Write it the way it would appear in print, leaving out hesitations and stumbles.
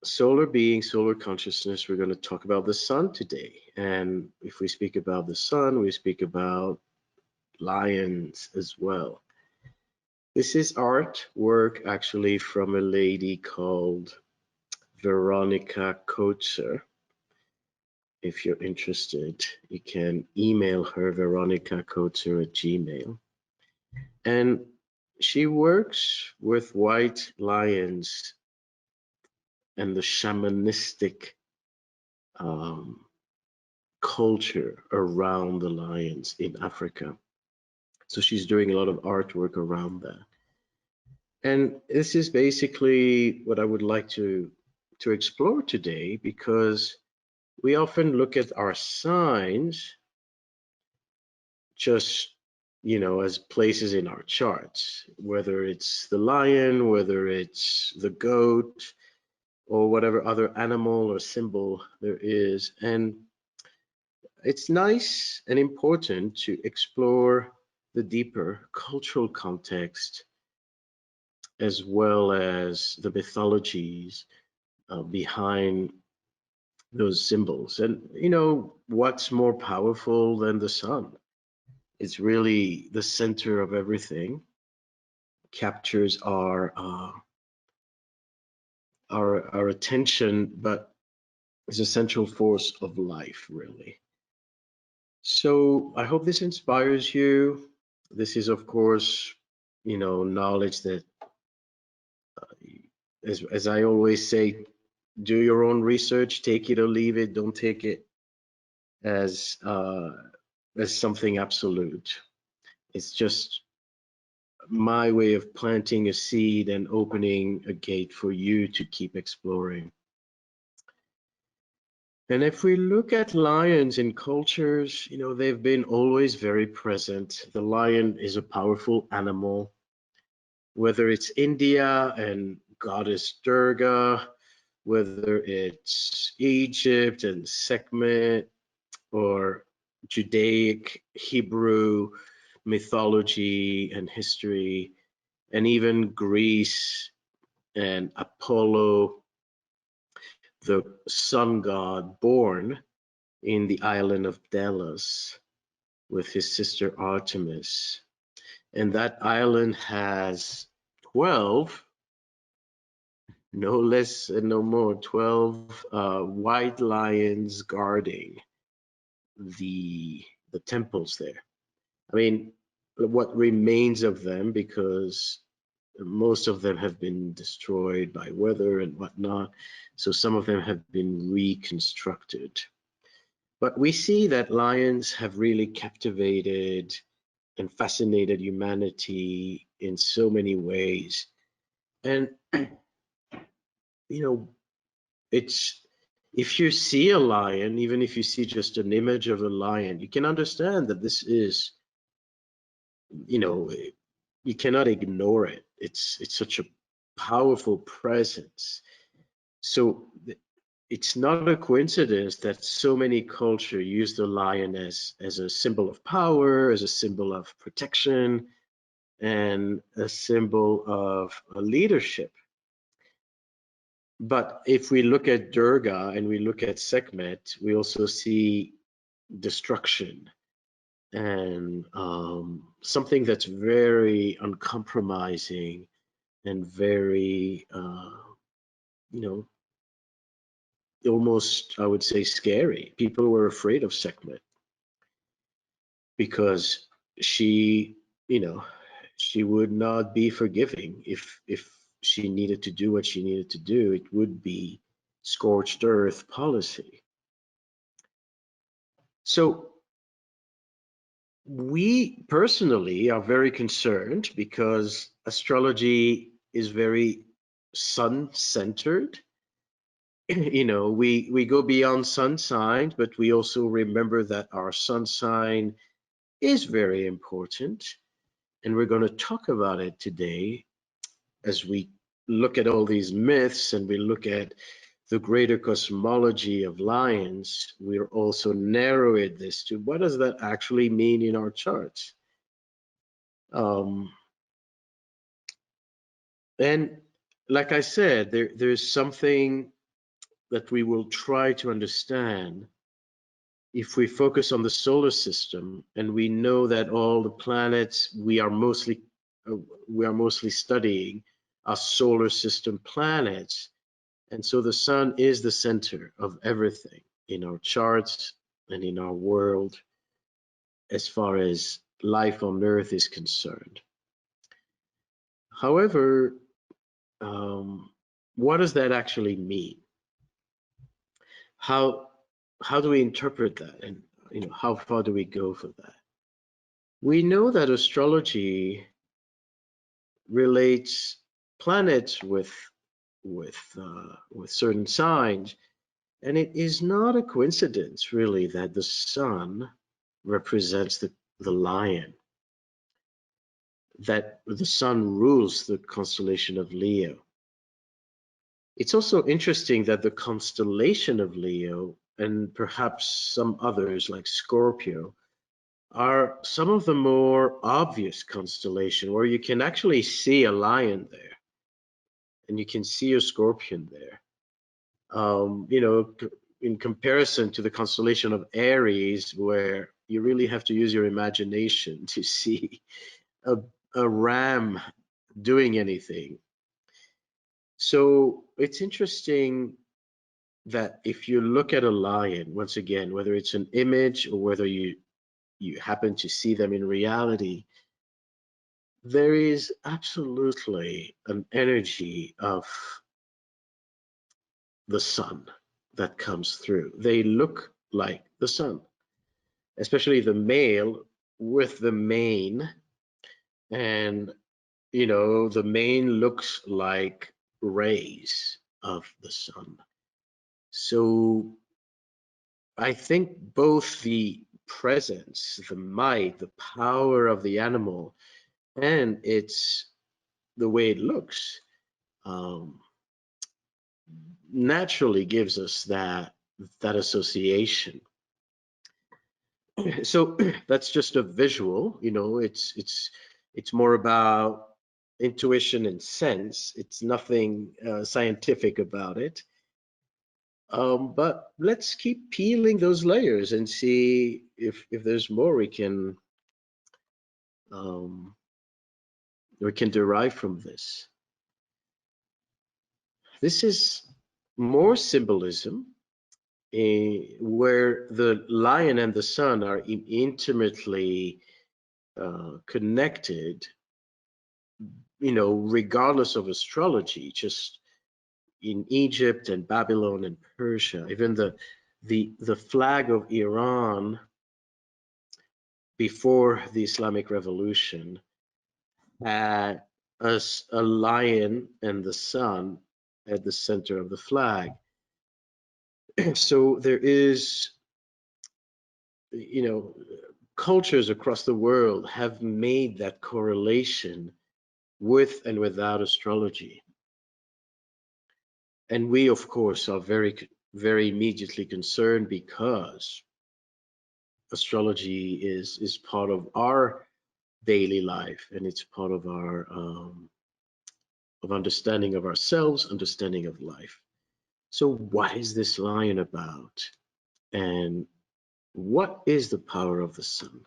solar being, solar consciousness, we're going to talk about the sun today. And if we speak about the sun, we speak about lions as well. This is artwork actually from a lady called Veronica Coetzer. If you're interested, you can email her, veronicacoetzer@gmail. And she works with white lions and the shamanistic culture around the lions in Africa. So she's doing a lot of artwork around that. And this is basically what I would like to explore today, because we often look at our signs just, as places in our charts, whether it's the lion, whether it's the goat, or whatever other animal or symbol there is. And it's nice and important to explore the deeper cultural context as well as the mythologies behind those symbols. And what's more powerful than the sun? It's really the center of everything, captures our attention, but is a central force of life, really. So I hope this inspires you. This is, of course, knowledge that, as I always say, do your own research, take it or leave it. Don't take it as something absolute. It's just my way of planting a seed and opening a gate for you to keep exploring. And if we look at lions in cultures, they've been always very present. The lion is a powerful animal, whether it's India and goddess Durga, whether it's Egypt and Sekhmet, or Judaic, Hebrew mythology and history, and even Greece and Apollo, the sun god born in the island of Delos with his sister Artemis. And that island has 12, no less and no more, 12 white lions guarding the temples there. I mean, what remains of them, because most of them have been destroyed by weather and whatnot, so some of them have been reconstructed. But we see that lions have really captivated and fascinated humanity in so many ways. And it's, if you see a lion, even if you see just an image of a lion, you can understand that this is, you cannot ignore it. It's such a powerful presence. So it's not a coincidence that so many cultures use the lion as a symbol of power, as a symbol of protection, and a symbol of leadership. But if we look at Durga and we look at Sekhmet, we also see destruction and something that's very uncompromising and very, almost, I would say, scary. People were afraid of Sekhmet because she, she would not be forgiving. If she needed to do what she needed to do, it would be scorched earth policy. So we personally are very concerned because astrology is very sun-centered. We go beyond sun signs, but we also remember that our sun sign is very important. And we're going to talk about it today as we look at all these myths and we look at the greater cosmology of lions. We're also narrowing this to what does that actually mean in our charts. And like I said, there's something that we will try to understand if we focus on the solar system, and we know that all the planets we are mostly studying are solar system planets, and so the sun is the center of everything in our charts and in our world as far as life on Earth is concerned. However, what does that actually mean? How do we interpret that, and how far do we go for that? We know that astrology relates planets with certain signs, and it is not a coincidence really that the sun represents the lion, that the sun rules the constellation of Leo. It's also interesting that the constellation of Leo, and perhaps some others like Scorpio, are some of the more obvious constellation where you can actually see a lion there and you can see a scorpion there. In comparison to the constellation of Aries, where you really have to use your imagination to see a ram doing anything. So it's interesting that if you look at a lion, once again, whether it's an image or whether you happen to see them in reality, there is absolutely an energy of the sun that comes through. They look like the sun, especially the male with the mane. And, the mane looks like rays of the sun. So I think both the presence, the might, the power of the animal, and the way it looks, naturally gives us that association. So that's just a visual, it's more about intuition and sense. It's nothing scientific about it. But let's keep peeling those layers and see if there's more we can derive from this. This is more symbolism, where the lion and the sun are intimately connected, regardless of astrology. Just in Egypt and Babylon and Persia, even the flag of Iran before the Islamic Revolution had a lion and the sun at the center of the flag. So there is, cultures across the world have made that correlation with and without astrology. And we, of course, are very, very immediately concerned because astrology is part of our daily life, and it's part of our of understanding of ourselves, understanding of life. So what is this lion about? And what is the power of the sun?